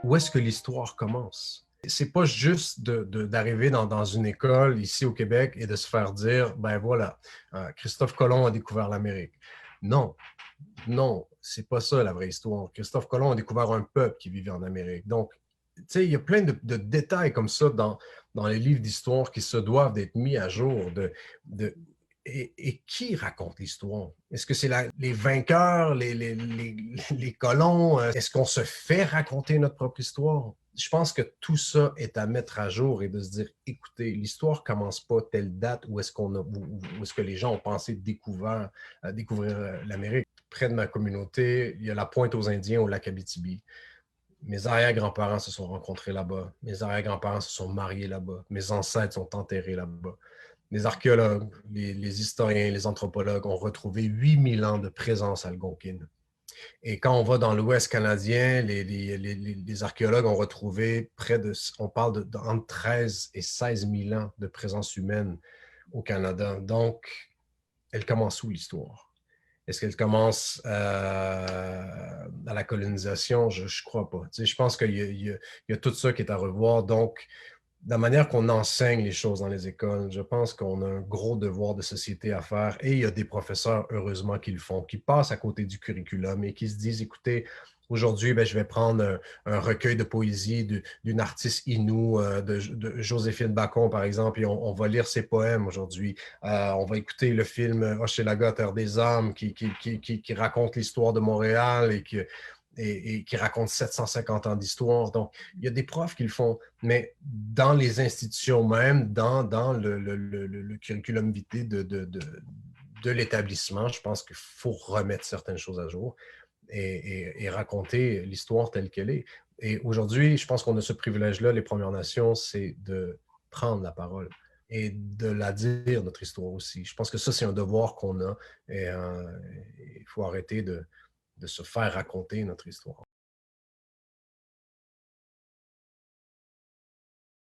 Où est-ce que l'histoire commence? C'est pas juste d'arriver dans une école ici au Québec et de se faire dire, ben voilà, Christophe Colomb a découvert l'Amérique. Non, non, c'est pas ça la vraie histoire. Christophe Colomb a découvert un peuple qui vivait en Amérique. Donc, tu sais, il y a plein de détails comme ça dans les livres d'histoire qui se doivent d'être mis à jour. Et qui raconte l'histoire? Est-ce que c'est les vainqueurs, les colons? Est-ce qu'on se fait raconter notre propre histoire? Je pense que tout ça est à mettre à jour et de se dire, écoutez, l'histoire commence pas telle date où où est-ce que les gens ont pensé découvrir l'Amérique. Près de ma communauté, il y a la pointe aux Indiens au lac Abitibi. Mes arrière-grands-parents se sont rencontrés là-bas. Mes arrière-grands-parents se sont mariés là-bas. Mes ancêtres sont enterrés là-bas. Les archéologues, les historiens, les anthropologues ont retrouvé 8000 ans de présence algonquine. Et quand on va dans l'Ouest canadien, les archéologues ont retrouvé on parle entre 13 et 16 000 ans de présence humaine au Canada. Donc, elle commence où l'histoire? Est-ce qu'elle commence à la colonisation? Je ne crois pas. Tu sais, je pense qu'il y a tout ça qui est à revoir. Donc, la manière qu'on enseigne les choses dans les écoles, je pense qu'on a un gros devoir de société à faire et il y a des professeurs, heureusement, qui le font, qui passent à côté du curriculum et qui se disent, écoutez, aujourd'hui, ben, je vais prendre un recueil de poésie d'une artiste Innu, de Joséphine Bacon, par exemple, et on va lire ses poèmes aujourd'hui. On va écouter le film Hochelaga, Terre des Hommes, qui raconte l'histoire de Montréal et qui raconte 750 ans d'histoire. Donc, il y a des profs qui le font, mais dans les institutions même, dans le curriculum vitae de l'établissement, je pense qu'il faut remettre certaines choses à jour et raconter l'histoire telle qu'elle est. Et aujourd'hui, je pense qu'on a ce privilège-là, les Premières Nations, c'est de prendre la parole et de la dire, notre histoire aussi. Je pense que ça, c'est un devoir qu'on a et il faut arrêter de se faire raconter notre histoire.